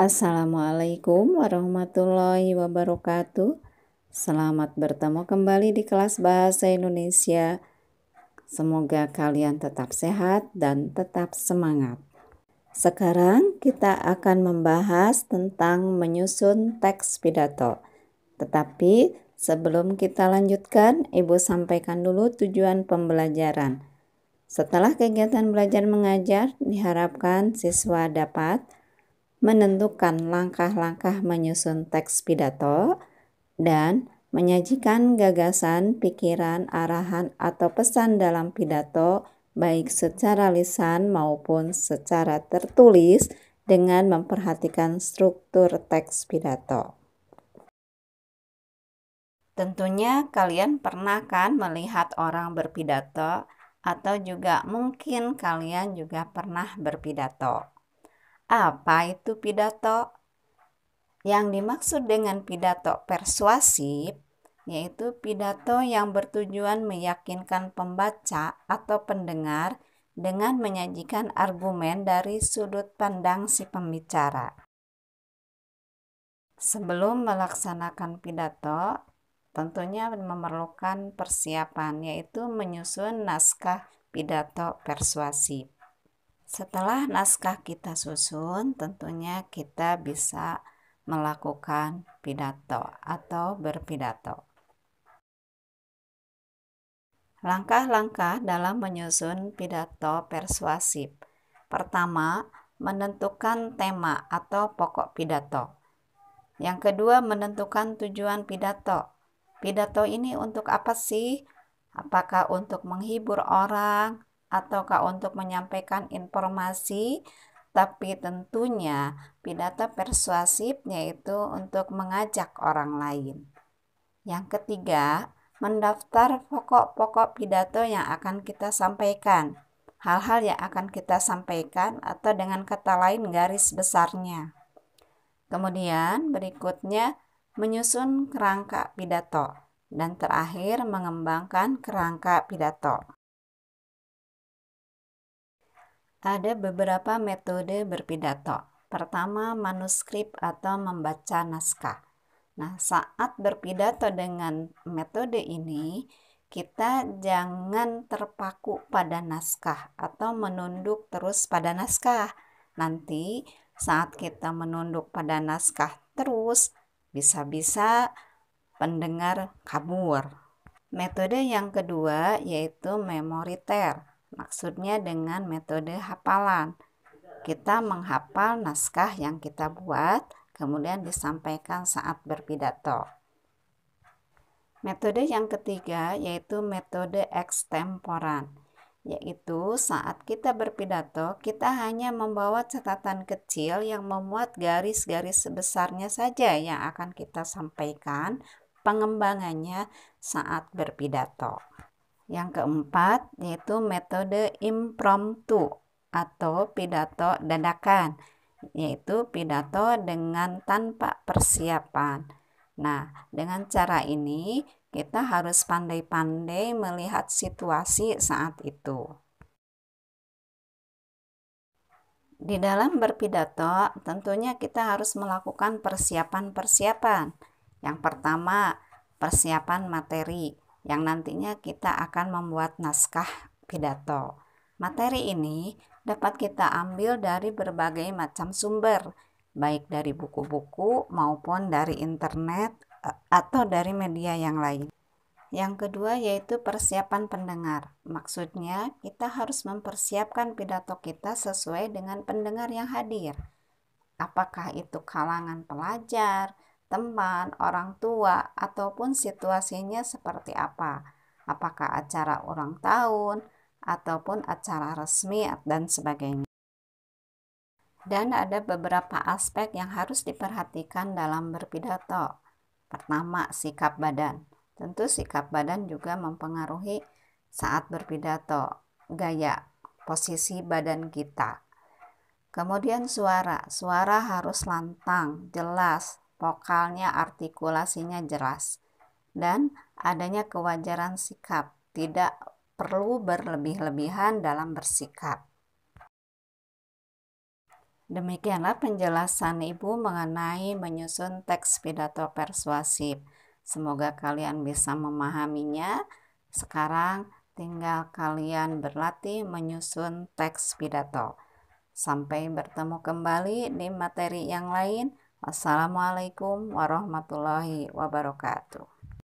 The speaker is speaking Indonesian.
Assalamualaikum warahmatullahi wabarakatuh. Selamat bertemu kembali di kelas Bahasa Indonesia. Semoga kalian tetap sehat dan tetap semangat. Sekarang kita akan membahas tentang menyusun teks pidato. Tetapi sebelum kita lanjutkan, Ibu sampaikan dulu tujuan pembelajaran. Setelah kegiatan belajar mengajar, diharapkan siswa dapat menentukan langkah-langkah menyusun teks pidato, dan menyajikan gagasan, pikiran, arahan, atau pesan dalam pidato baik secara lisan maupun secara tertulis dengan memperhatikan struktur teks pidato. Tentunya kalian pernah kan melihat orang berpidato atau juga mungkin kalian juga pernah berpidato. Apa itu pidato? Yang dimaksud dengan pidato persuasif yaitu pidato yang bertujuan meyakinkan pembaca atau pendengar dengan menyajikan argumen dari sudut pandang si pembicara. Sebelum melaksanakan pidato, tentunya memerlukan persiapan, yaitu menyusun naskah pidato persuasif. Setelah naskah kita susun, tentunya kita bisa melakukan pidato atau berpidato. Langkah-langkah dalam menyusun pidato persuasif. Pertama, menentukan tema atau pokok pidato. Yang kedua, menentukan tujuan pidato. Pidato ini untuk apa sih? Apakah untuk menghibur orang ataukah untuk menyampaikan informasi? Tapi tentunya pidato persuasif yaitu untuk mengajak orang lain. Yang ketiga, mendaftar pokok-pokok pidato yang akan kita sampaikan. Hal-hal yang akan kita sampaikan atau dengan kata lain garis besarnya. Kemudian berikutnya menyusun kerangka pidato. Dan terakhir mengembangkan kerangka pidato. Ada beberapa metode berpidato. Pertama, manuskrip atau membaca naskah. Nah, saat berpidato dengan metode ini, kita jangan terpaku pada naskah atau menunduk terus pada naskah. Nanti saat kita menunduk pada naskah terus, bisa-bisa pendengar kabur. Metode yang kedua yaitu memoriter. Maksudnya dengan metode hafalan. Kita menghafal naskah yang kita buat, kemudian disampaikan saat berpidato. Metode yang ketiga yaitu metode ekstemporan. Yaitu saat kita berpidato, kita hanya membawa catatan kecil yang memuat garis-garis besarnya saja yang akan kita sampaikan pengembangannya saat berpidato. Yang keempat yaitu metode impromptu atau pidato dadakan, yaitu pidato dengan tanpa persiapan. Nah, dengan cara ini kita harus pandai-pandai melihat situasi saat itu. Di dalam berpidato, tentunya kita harus melakukan persiapan-persiapan. Yang pertama, persiapan materi yang nantinya kita akan membuat naskah pidato. Materi ini dapat kita ambil dari berbagai macam sumber, baik dari buku-buku maupun dari internet atau dari media yang lain. Yang kedua yaitu persiapan pendengar. Maksudnya kita harus mempersiapkan pidato kita sesuai dengan pendengar yang hadir. Apakah itu kalangan pelajar, teman, orang tua, ataupun situasinya seperti apa. Apakah acara ulang tahun, ataupun acara resmi, dan sebagainya. Dan ada beberapa aspek yang harus diperhatikan dalam berpidato. Pertama, sikap badan. Tentu sikap badan juga mempengaruhi saat berpidato, gaya, posisi badan kita. Kemudian suara harus lantang, jelas, vokalnya, artikulasinya jelas. Dan adanya kewajaran sikap, tidak perlu berlebih-lebihan dalam bersikap. Demikianlah penjelasan Ibu mengenai menyusun teks pidato persuasif. Semoga kalian bisa memahaminya. Sekarang tinggal kalian berlatih menyusun teks pidato. Sampai bertemu kembali di materi yang lain. Wassalamualaikum warahmatullahi wabarakatuh.